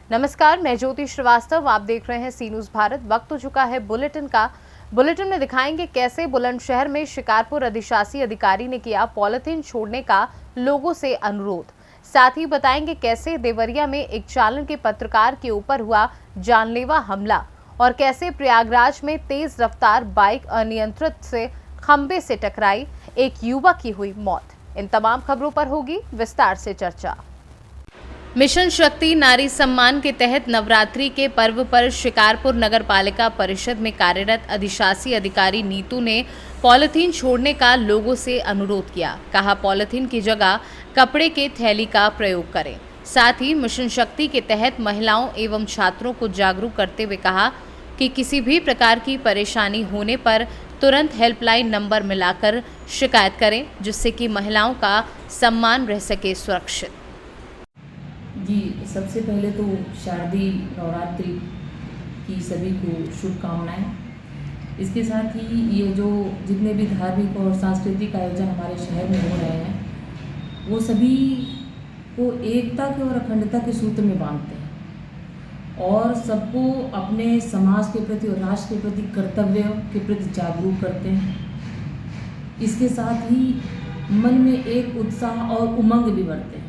नमस्कार, मैं ज्योति श्रीवास्तव। आप देख रहे हैं सी न्यूज़ भारत। वक्त हो चुका है बुलेटिन का। बुलेटिन में दिखाएंगे कैसे बुलंदशहर में शिकारपुर अधिशासी अधिकारी ने किया पॉलिथीन छोड़ने का लोगों से अनुरोध। साथ ही बताएंगे कैसे देवरिया में एक चालन के पत्रकार के ऊपर हुआ जानलेवा हमला और कैसे प्रयागराज में तेज रफ्तार बाइक अनियंत्रित से खंबे से टकराई, एक युवक की हुई मौत। इन तमाम खबरों पर होगी विस्तार से चर्चा। मिशन शक्ति नारी सम्मान के तहत नवरात्रि के पर्व पर शिकारपुर नगर पालिका परिषद में कार्यरत अधिशासी अधिकारी नीतू ने पॉलिथीन छोड़ने का लोगों से अनुरोध किया। कहा, पॉलिथीन की जगह कपड़े के थैली का प्रयोग करें। साथ ही मिशन शक्ति के तहत महिलाओं एवं छात्रों को जागरूक करते हुए कहा कि किसी भी प्रकार की परेशानी होने पर तुरंत हेल्पलाइन नंबर मिलाकर शिकायत करें, जिससे कि महिलाओं का सम्मान रह सके सुरक्षित। जी, सबसे पहले तो शारदीय नवरात्रि की सभी को शुभकामनाएं। इसके साथ ही ये जो जितने भी धार्मिक और सांस्कृतिक आयोजन हमारे शहर में हो रहे हैं, वो सभी को एकता के और अखंडता के सूत्र में बांधते हैं और सबको अपने समाज के प्रति और राष्ट्र के प्रति कर्तव्य के प्रति जागरूक करते हैं। इसके साथ ही मन में एक उत्साह और उमंग भी बढ़ते हैं।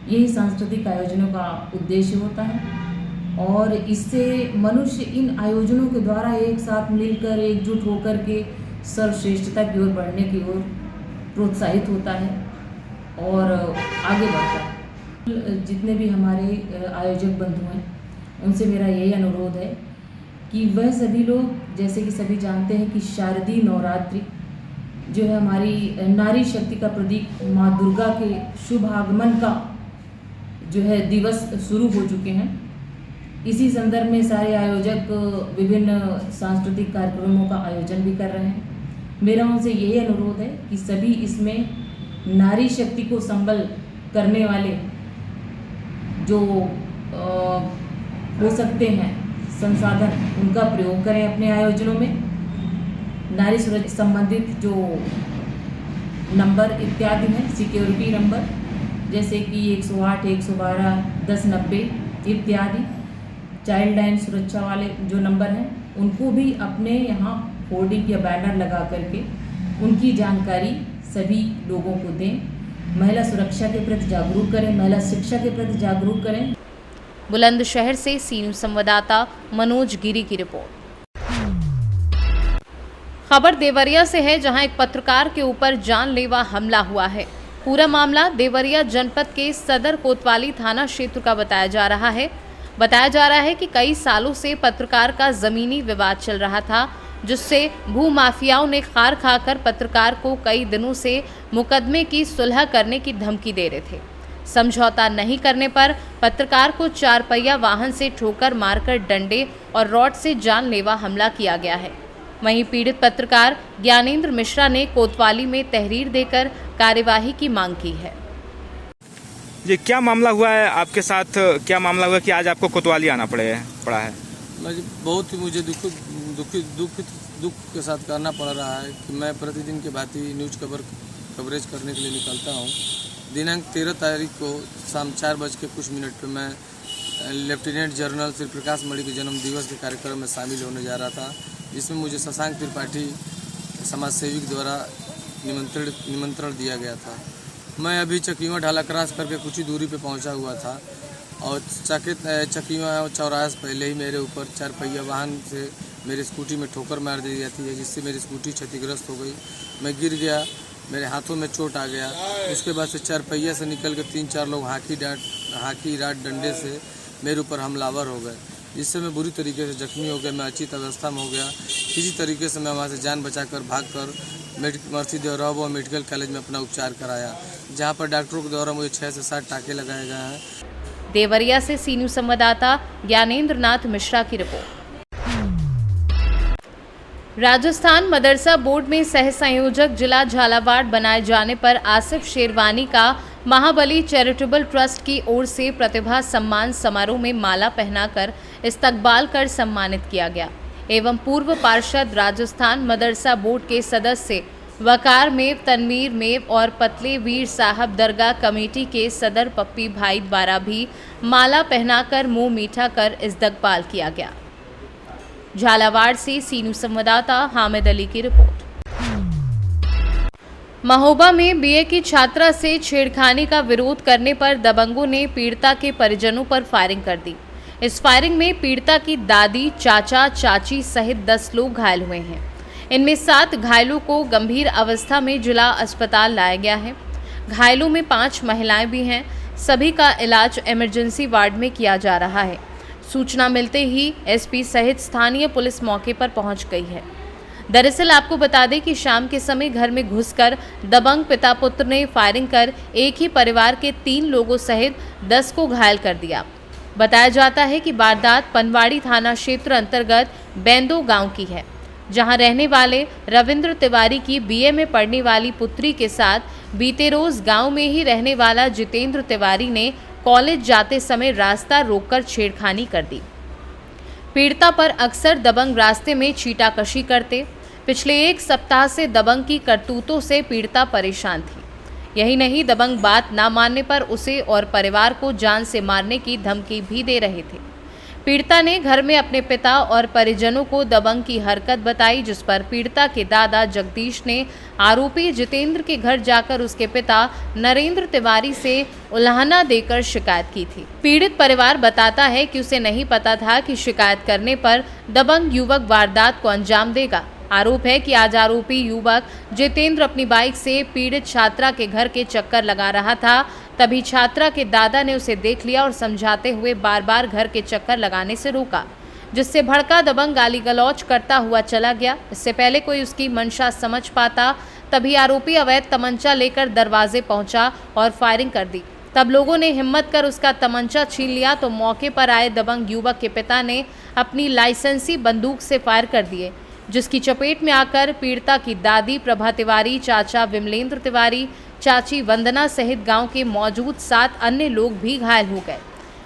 यही सांस्कृतिक आयोजनों का उद्देश्य होता है और इससे मनुष्य इन आयोजनों के द्वारा एक साथ मिलकर एकजुट होकर के सर्वश्रेष्ठता की ओर बढ़ने की ओर प्रोत्साहित होता है और आगे बढ़ता है। जितने भी हमारे आयोजक बंधु हैं, उनसे मेरा यही अनुरोध है कि वह सभी लोग, जैसे कि सभी जानते हैं कि शारदीय नवरात्रि जो है हमारी नारी शक्ति का प्रतीक माँ दुर्गा के शुभ आगमन का जो है दिवस शुरू हो चुके हैं। इसी संदर्भ में सारे आयोजक विभिन्न सांस्कृतिक कार्यक्रमों का आयोजन भी कर रहे हैं। मेरा उनसे यही अनुरोध है कि सभी इसमें नारी शक्ति को संबल करने वाले जो हो सकते हैं संसाधन, उनका प्रयोग करें अपने आयोजनों में। नारी सुरक्षा संबंधित जो नंबर इत्यादि हैं, सिक्योरिटी नंबर जैसे कि 108, 112, 1090 इत्यादि, चाइल्ड लाइन सुरक्षा वाले जो नंबर हैं, उनको भी अपने यहाँ होर्डिंग या बैनर लगा करके उनकी जानकारी सभी लोगों को दें। महिला सुरक्षा के प्रति जागरूक करें, महिला शिक्षा के प्रति जागरूक करें। बुलंदशहर से सी न्यूज़ संवाददाता मनोज गिरी की रिपोर्ट। खबर देवरिया से है, जहां एक पत्रकार के ऊपर जानलेवा हमला हुआ है। पूरा मामला देवरिया जनपद के सदर कोतवाली थाना क्षेत्र का बताया जा रहा है कि कई सालों से पत्रकार का जमीनी विवाद चल रहा था, जिससे भूमाफियाओं ने खार खाकर पत्रकार को कई दिनों से मुकदमे की सुलह करने की धमकी दे रहे थे। समझौता नहीं करने पर पत्रकार को 4 पहिया वाहन से ठोकर मारकर डंडे और रॉड से जानलेवा हमला किया गया है। वहीं पीड़ित पत्रकार ज्ञानेंद्र मिश्रा ने कोतवाली में तहरीर देकर कार्यवाही की मांग की है। ये क्या मामला हुआ है आपके साथ? क्या मामला हुआ कि आज आपको कोतवाली आना पड़ा है? बहुत ही मुझे दुख के साथ करना पड़ रहा है कि मैं प्रतिदिन के भांति न्यूज कवरेज करने के लिए निकलता हूँ। दिनांक 13 तारीख को शाम 4:00 पर मैं लेफ्टिनेंट जनरल श्री प्रकाश मणि के जन्म दिवस के कार्यक्रम में शामिल होने जा रहा था, जिसमें मुझे शशांक त्रिपाठी समाज सेविक द्वारा निमंत्रण दिया गया था। मैं अभी चकीवा ढाला क्रॉस करके कुछ ही दूरी पे पहुंचा हुआ था और चकीवा चौराहे से पहले ही मेरे ऊपर 4 पहिया वाहन से मेरी स्कूटी में ठोकर मार दी जाती है, जिससे मेरी स्कूटी क्षतिग्रस्त हो गई। मैं गिर गया, मेरे हाथों में चोट आ गया। उसके बाद से 4 पहिया से निकल के 3-4 लोग हाकी राड डंडे से मेरे ऊपर हमलावर हो गए, जिससे मैं बुरी तरीके से जख्मी हो गया। मैं अचित अवस्था में हो गया। किसी तरीके से मैं वहाँ से जान बचाकर भागकर महर्षि देवराव मेडिकल कॉलेज में अपना उपचार कराया, जहाँ पर डॉक्टरों के द्वारा मुझे 6 से 7 टाँके लगाए गए हैं। देवरिया से सी न्यूज़ संवाददाता ज्ञानेंद्र नाथ मिश्रा की रिपोर्ट। राजस्थान मदरसा बोर्ड में सह संयोजक जिला झालावाड़ बनाए जाने पर आसिफ शेरवानी का महाबली चैरिटेबल ट्रस्ट की ओर से प्रतिभा सम्मान समारोह में माला पहनाकर इस्तकबाल कर सम्मानित किया गया एवं पूर्व पार्षद राजस्थान मदरसा बोर्ड के सदस्य वकार मेव, तनवीर मेव और पतले वीर साहब दरगाह कमेटी के सदर पप्पी भाई द्वारा भी माला पहनाकर मुंह मीठा कर इस्तकबाल किया गया। झालावाड़ से सीनू संवाददाता हामिद अली की रिपोर्ट। महोबा में बीए की छात्रा से छेड़खानी का विरोध करने पर दबंगों ने पीड़िता के परिजनों पर फायरिंग कर दी। इस फायरिंग में पीड़िता की दादी, चाचा, चाची सहित 10 लोग घायल हुए हैं। इनमें 7 घायलों को गंभीर अवस्था में जिला अस्पताल लाया गया है। घायलों में 5 महिलाएं भी हैं। सभी का इलाज इमरजेंसी वार्ड में किया जा रहा है। सूचना मिलते ही एसपी सहित स्थानीय पुलिस मौके पर पहुंच गई है। दरअसल आपको बता दें कि शाम के समय घर में घुसकर दबंग पिता पुत्र ने फायरिंग कर एक ही परिवार के 3 लोगों सहित 10 को घायल कर दिया। बताया जाता है कि वारदात पनवाड़ी थाना क्षेत्र अंतर्गत बेंदो गांव की है, जहां रहने वाले रविंद्र तिवारी की बीए में पढ़ने वाली पुत्री के साथ बीते रोज गांव में ही रहने वाला जितेंद्र तिवारी ने कॉलेज जाते समय रास्ता रोककर छेड़खानी कर दी। पीड़िता पर अक्सर दबंग रास्ते में छीटाकशी करते। पिछले 1 सप्ताह से दबंग की करतूतों से पीड़िता परेशान थी। यही नहीं, दबंग बात ना मानने पर उसे और परिवार को जान से मारने की धमकी भी दे रहे थे। पीड़िता ने घर में अपने पिता और परिजनों को दबंग की हरकत बताई, जिस पर पीड़िता के दादा जगदीश ने आरोपी जितेंद्र के घर जाकर उसके पिता नरेंद्र तिवारी से उल्हाना देकर शिकायत की थी। पीड़ित परिवार बताता है कि उसे नहीं पता था कि शिकायत करने पर दबंग युवक वारदात को अंजाम देगा। आरोप है कि आज आरोपी युवक जितेंद्र अपनी बाइक से पीड़ित छात्रा के घर के चक्कर लगा रहा था। तभी छात्रा के दादा ने उसे देख लिया और समझाते हुए बार बार घर के चक्कर लगाने से रोका, जिससे भड़का दबंग गाली गलौज करता हुआ चला गया। इससे पहले कोई उसकी मंशा समझ पाता, तभी आरोपी अवैध तमंचा लेकर दरवाजे पहुंचा और फायरिंग कर दी। तब लोगों ने हिम्मत कर उसका तमंचा छीन लिया तो मौके पर आए दबंग युवक के पिता ने अपनी लाइसेंसी बंदूक से फायर कर दिए, जिसकी चपेट में आकर पीड़िता की दादी प्रभा तिवारी, चाचा विमलेंद्र तिवारी, चाची वंदना सहित गांव के मौजूद 7 अन्य लोग भी घायल हो गए।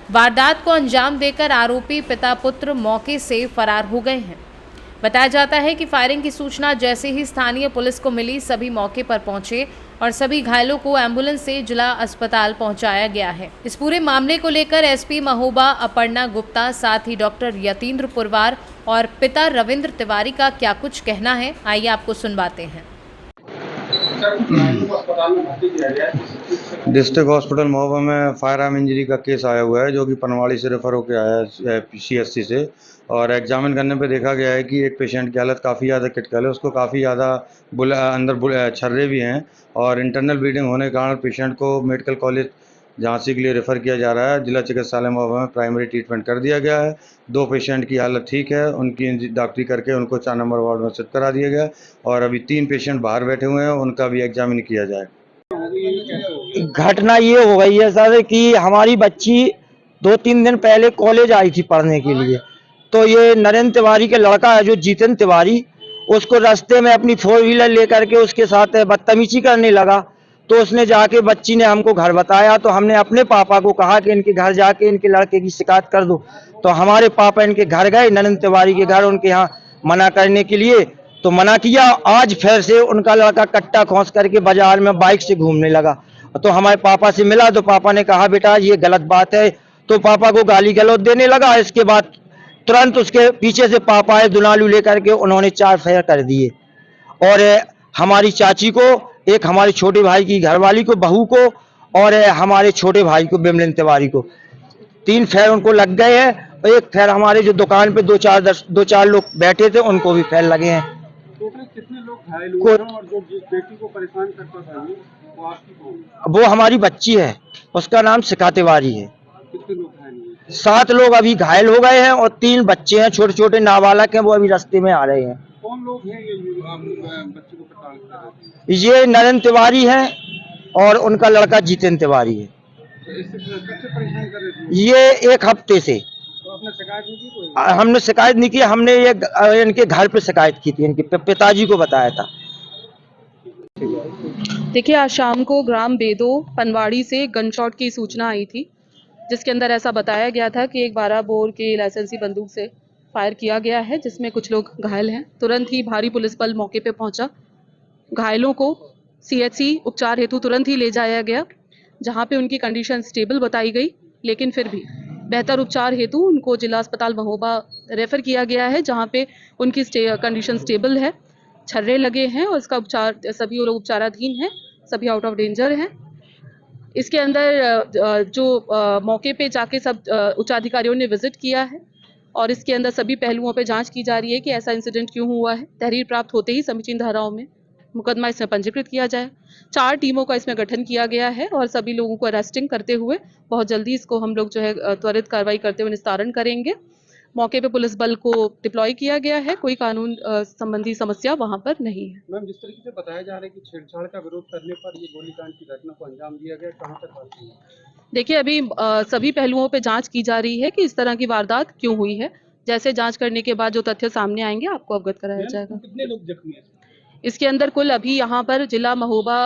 वारदात को अंजाम देकर आरोपी पिता पुत्र मौके से फरार हो गए हैं। बताया जाता है कि फायरिंग की सूचना जैसे ही स्थानीय पुलिस को मिली, सभी मौके पर पहुंचे और सभी घायलों को एम्बुलेंस से जिला अस्पताल पहुंचाया गया है। इस पूरे मामले को लेकर एसपी महोबा अपर्णा गुप्ता, साथ ही डॉक्टर यतीन्द्र पुरवार और पिता रविंद्र तिवारी का क्या कुछ कहना है, आइए आपको सुनवाते हैं। डिस्ट्रिक्ट हॉस्पिटल महोबा में फायर आर्म इंजरी का केस आया हुआ है, जो कि पनवाड़ी से रेफर होकर आया है CSC से। और एग्जामिन करने पे देखा गया है कि एक पेशेंट की हालत काफ़ी ज़्यादा क्रिटिकल है। उसको काफ़ी ज़्यादा अंदर छर्रे भी हैं और इंटरनल ब्लीडिंग होने के कारण पेशेंट को मेडिकल कॉलेज झांसी के लिए रेफ़र किया जा रहा है। जिला चिकित्सालय महोबा में प्राइमरी ट्रीटमेंट कर दिया गया है। 2 पेशेंट की हालत ठीक है, उनकी डॉक्टरी करके उनको 4 नंबर वार्ड में शिफ्ट करा दिया गया और अभी 3 पेशेंट बाहर बैठे हुए हैं, उनका भी एग्जामिन किया जाए। घटना ये हो गई है सर कि हमारी बच्ची 2-3 दिन पहले कॉलेज आई थी पढ़ने के लिए, तो ये नरेंद्र तिवारी के लड़का है जो जितेंद्र तिवारी, उसको रास्ते में अपनी 4 व्हीलर लेकर के उसके साथ बदतमीजी करने लगा। तो उसने जाके, बच्ची ने हमको घर बताया, तो हमने अपने पापा को कहा कि इनके घर जाके इनके लड़के की शिकायत कर दो। तो हमारे पापा इनके घर गए, नरेंद्र तिवारी के घर, उनके यहाँ मना करने के लिए, तो मना किया। आज फिर से उनका लड़का कट्टा खोस करके बाजार में बाइक से घूमने लगा। तो हमारे पापा से मिला तो पापा ने कहा बेटा ये गलत बात है, तो पापा को गाली गलौज देने लगा। इसके बाद तुरंत उसके पीछे से पापा आए दुनालू लेकर के, उन्होंने 4 फायर कर दिए और हमारी चाची को, एक हमारे छोटे भाई की घरवाली को, बहू को, और हमारे छोटे भाई को विमलेंद्र तिवारी को 3 फायर उनको लग गए हैं। एक फायर हमारे जो दुकान पे 2-4 लोग बैठे थे उनको भी फायर लगे हैं। टोटल कितने लोग घायल हुए हैं और जो जिस बेटी को परेशान करता था वो आपकी कौन है? वो हमारी बच्ची है, उसका नाम शिखा तिवारी है। कितने लोग घायल हुए? 7 लोग अभी घायल हो गए हैं और 3 बच्चे हैं, छोटे छोटे नाबालग हैं, वो अभी रास्ते में आ रहे हैं। कौन लोग हैं ये बच्चे को परेशान कर रहे हैं? ये नरेंद्र तिवारी है और उनका लड़का जितेंद्र तिवारी है। तो इससे कब से परेशान कर रहे थे? ये 1 हफ्ते से। तो आपने शिकायत नहीं की कोई? हमने शिकायत नहीं की, हमने ये इनके घर पे शिकायत की थी, इनके पिताजी को बताया था। देखिए, आज शाम को ग्राम बेदो पनवाड़ी से गनशॉट की सूचना आई थी, जिसके अंदर ऐसा बताया गया था कि एक 12 बोर के लाइसेंसी बंदूक से फायर किया गया है, जिसमें कुछ लोग घायल हैं। तुरंत ही भारी पुलिस बल मौके पे पहुंचा। घायलों को CHC उपचार हेतु तुरंत ही ले जाया गया, जहां पे उनकी कंडीशन स्टेबल बताई गई, लेकिन फिर भी बेहतर उपचार हेतु उनको जिला अस्पताल महोबा रेफर किया गया है, जहां पे उनकी कंडीशन स्टेबल है, छर्रे लगे हैं और इसका उपचार, सभी लोग उपचाराधीन हैं, सभी आउट ऑफ डेंजर हैं। इसके अंदर जो मौके पे जाके सब उच्चाधिकारियों ने विजिट किया है और इसके अंदर सभी पहलुओं पे जांच की जा रही है कि ऐसा इंसिडेंट क्यों हुआ है। तहरीर प्राप्त होते ही समीचीन धाराओं में मुकदमा इसमें पंजीकृत किया जाए। 4 टीमों का इसमें गठन किया गया है और सभी लोगों को अरेस्टिंग करते हुए बहुत जल्दी इसको हम लोग जो है त्वरित कार्रवाई करते हुए निस्तारण करेंगे। मौके पे पुलिस बल को डिप्लॉय किया गया है, कोई कानून संबंधी समस्या वहां पर नहीं है। मैम, जिस तरीके से बताया जा रहा है कि छेड़छाड़ का विरोध करने पर ये गोलीकांड की घटना को अंजाम दिया गया, कहाँ तक बात है? देखिए, अभी सभी पहलुओं पे जांच की जा रही है कि इस तरह की वारदात क्यों हुई है। जैसे जांच करने के बाद जो तथ्य सामने आएंगे आपको अवगत कराया जाएगा। कितने लोग जख्मी हैं? इसके अंदर कुल अभी यहाँ पर जिला महोबा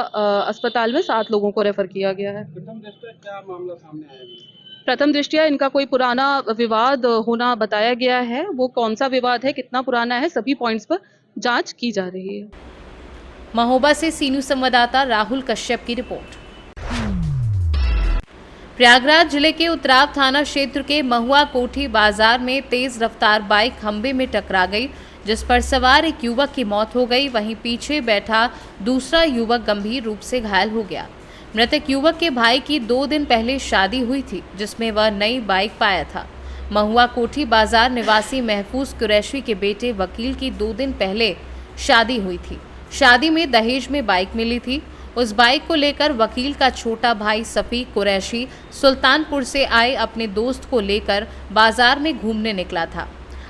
अस्पताल में 7 लोगों को रेफर किया गया है। प्रथम दृष्टया क्या मामला सामने आया है? प्रथम दृष्टया इनका कोई पुराना विवाद होना बताया गया है। वो कौन सा विवाद है, कितना पुराना है, सभी पॉइंट्स पर जांच की जा रही है। महोबा से सी न्यूज़ संवाददाता राहुल कश्यप की रिपोर्ट। प्रयागराज जिले के उत्तराव थाना क्षेत्र के महुआ कोठी बाजार में तेज रफ्तार बाइक खंबे में टकरा गई, जिस पर सवार एक युवक की मौत हो गई। वहीं पीछे बैठा दूसरा युवक गंभीर रूप से घायल हो गया। मृतक युवक के भाई की 2 दिन पहले शादी हुई थी, जिसमें वह नई बाइक पाया था। महुआ कोठी बाजार निवासी महफूज कुरैशी के बेटे वकील की 2 दिन पहले शादी हुई थी। शादी में दहेज में बाइक मिली थी। उस बाइक को लेकर वकील का छोटा भाई सफीक कुरैशी सुल्तानपुर से आए अपने दोस्त को लेकर बाजार में घूमने निकला था।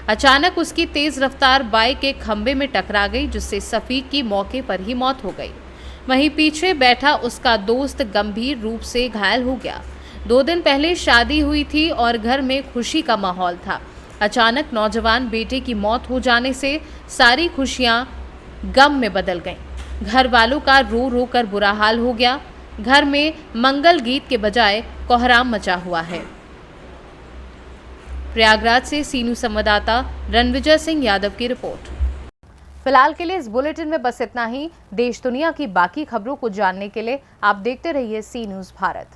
अचानक उसकी तेज रफ्तार बाइक एक खंबे में टकरा गई, जिससे सफीक की मौके पर ही मौत हो गई। वहीं पीछे बैठा उसका दोस्त गंभीर रूप से घायल हो गया। 2 दिन पहले शादी हुई थी और घर में खुशी का माहौल था। अचानक नौजवान बेटे की मौत हो जाने से सारी खुशियां गम में बदल गईं। घर वालों का रो रो कर बुरा हाल हो गया। घर में मंगल गीत के बजाय कोहराम मचा हुआ है। प्रयागराज से सी न्यूज़ संवाददाता रणविजय सिंह यादव की रिपोर्ट। फिलहाल के लिए इस बुलेटिन में बस इतना ही। देश दुनिया की बाकी खबरों को जानने के लिए आप देखते रहिए सी न्यूज़ भारत।